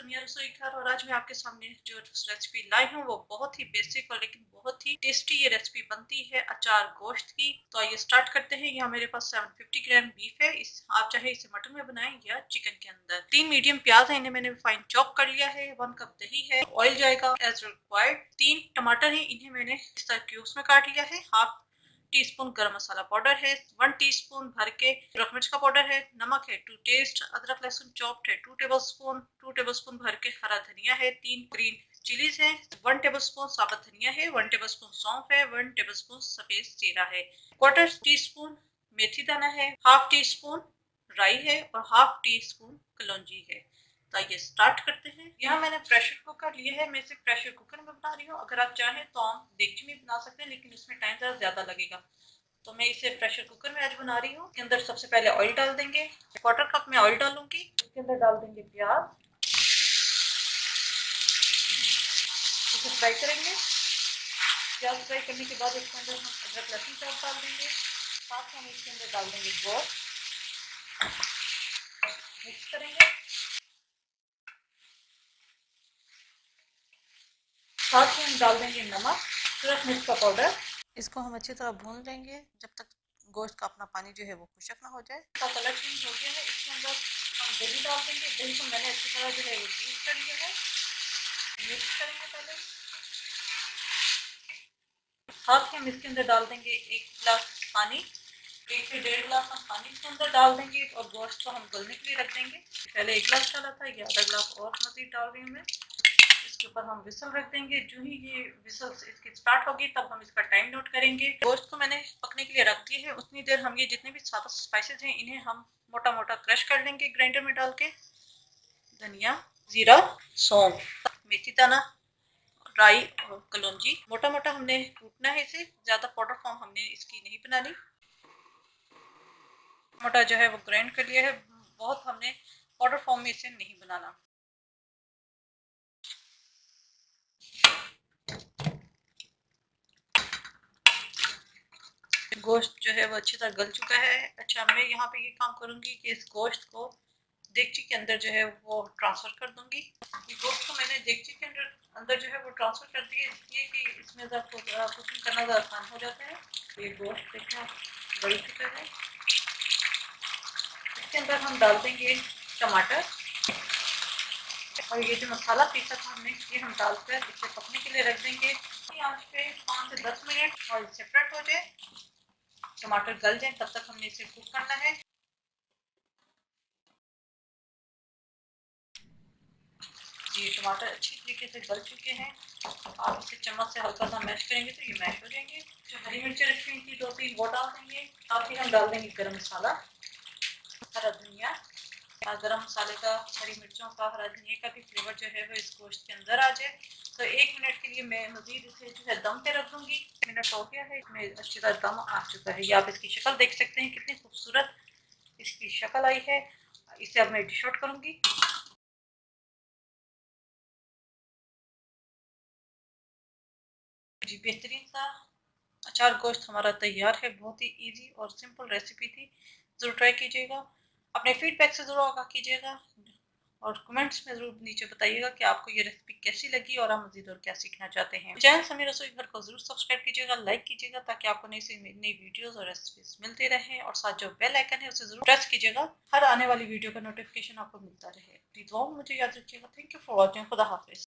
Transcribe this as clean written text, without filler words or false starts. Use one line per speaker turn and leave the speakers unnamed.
समिया रसोई घर और आज मैं आपके सामने जो रेसिपी लाई हूँ वो बहुत ही बेसिक और लेकिन बहुत ही टेस्टी ये रेसिपी बनती है अचार गोश्त की। तो आइए स्टार्ट करते हैं। यहाँ मेरे पास 750 ग्राम बीफ है। आप चाहे इसे मटन में बनाएं या चिकन के अंदर। 3 मीडियम प्याज है, इन्हें मैंने फाइन चॉप कर लिया है। 1 कप दही है, ऑयल जाएगा एज रिक्वायर्ड। 3 टमाटर है, इन्हें मैंने इस तरह क्यूब्स में काट लिया है। हाफ टीस्पून गरम मसाला पाउडर है, 1 टीस्पून भर के नमक मिर्च का पाउडर है, नमक है टू टेस्ट, अदरक लहसुन चॉप्ड है 2 टेबलस्पून भर के हरा धनिया है, 3 ग्रीन चिलीज है, 1 टेबलस्पून साबुत धनिया है, 1 टेबलस्पून सौंफ है, 1 टेबलस्पून सफेद जीरा है, क्वार्टर टीस्पून मेथी दाना है, हाफ टी स्पून राई है और हाफ टी स्पून कलौंजी है। तो आइए स्टार्ट करते हैं। यहाँ मैंने प्रेशर कुकर लिया है, मैं इसे प्रेशर कुकर में बना रही हूँ। अगर आप चाहें तो आप देगची में बना सकते हैं, लेकिन इसमें टाइम जरा ज्यादा लगेगा, तो मैं इसे प्रेशर कुकर में आज बना रही हूँ। इसके अंदर सबसे पहले ऑयल डाल देंगे, क्वार्टर कप में ऑयल डालूंगी। इसके अंदर डाल देंगे प्याज, इसे फ्राई करेंगे। प्याज फ्राई करने के बाद इसके अंदर हम अदरक लहसुन चॉप डाल देंगे, साथ में हम इसके अंदर डाल देंगे गोश्त, मिक्स करेंगे। साथ में हम डाल देंगे नमक, सूरज मिर्च का पाउडर। इसको हम अच्छी तरह भून लेंगे जब तक गोश्त का अपना पानी जो है वो खुशक ना हो जाए। इसका कलर चेंज हो गया है, इसके अंदर हम दही डाल देंगे। दही को मैंने अच्छी तरह जो है वो पीस कर लिया है, मिक्स करेंगे पहले। साथ ही हम इसके अंदर डाल देंगे 1 गिलास पानी, 1 से 1.5 गिलास हम पानी इसके अंदर डाल देंगे और गोश्त को हम गलने के लिए रख देंगे। पहले 1 गिलास डाला था, ये आधा गिलास और मजीद डाल रही हूँ मैं। इसके ऊपर हम विसल रख देंगे। जो ही ये विसल इसकी स्टार्ट होगी तब हम इसका टाइम नोट करेंगे। गोश्त को मैंने पकने के लिए रख दिया है, उतनी देर हम ये जितने भी सारे स्पाइसेस हैं इन्हें हम मोटा मोटा क्रश कर लेंगे ग्राइंडर में डाल के। धनिया, जीरा, सौंफ, मेथी दाना, राई और कलौंजी मोटा मोटा हमने कूटना है इसे, ज्यादा पाउडर फॉर्म हमने इसकी नहीं बनानी। मोटा जो है वो ग्राइंड कर लिया है, बहुत हमने पाउडर फॉर्म में इसे नहीं बनाना। गोश्त जो है वो अच्छी तरह गल चुका है। अच्छा, मैं यहाँ पे ये काम करूंगी कि इस गोश्त को देगची के अंदर जो है वो ट्रांसफर कर दूंगी। ये गोश्त को मैंने देगची के अंदर जो है वो ट्रांसफर कर दिया, इसलिए कि इसमें कुकिंग करना ज़्यादा आसान हो जाता है। ये गोश्त देखना गल चुका है। इसके अंदर हम डाल देंगे टमाटर और ये जो मसाला पीसा था हमने ये हम डालकर इसे पकने के लिए रख देंगे। आंच पे 5 से 10 मिनट और सेपरेट हो जाए, टमाटर गल जाए, तब तक हमने इसे कुक करना है। ये टमाटर अच्छी तरीके से गल चुके हैं। आप इसे चम्मच से हल्का सा मैश करेंगे तो ये मैश हो जाएंगे। जो हरी मिर्चें रखी हुई थी 2-3 वो डाल देंगे। साथ ही हम डाल देंगे गरम मसाला, हरा धनिया। गरम मसाले का, हरी मिर्चों का, हरा धनिया का भी फ्लेवर जो है वो इस गोश्त के अंदर आ जाए। तो 1 मिनट के लिए मैं मजीद इसे जो है दम पे रख दूंगी। 1 मिनट हो गया है, इसमें अच्छी तरह दम आ चुका है। ये आप इसकी शक्ल देख सकते हैं, कितनी खूबसूरत इसकी शक्ल आई है। इसे अब मैं डिश आउट करूंगी। जी, बेहतरीन सा अचार गोश्त हमारा तैयार है। बहुत ही इजी और सिंपल रेसिपी थी, ज़रूर ट्राई कीजिएगा। अपने फीडबैक से ज़रूर आगाह कीजिएगा और कमेंट्स में ज़रूर नीचे बताइएगा कि आपको ये रेसिपी कैसी लगी और आप मज़ीद और क्या सीखना चाहते हैं। चैनल समीर रसोई घर को ज़रूर सब्सक्राइब कीजिएगा, लाइक कीजिएगा, ताकि आपको नई से नई वीडियोज़ और रेसिपीज मिलते रहें। और साथ जो बेल आइकन है उसे ज़रूर प्रेस कीजिएगा, हर आने वाली वीडियो का नोटिफिकेशन आपको मिलता रहे। अपनी दुआओं में मुझे याद रखिएगा। Thank you for watching. खुदा हाफिज़।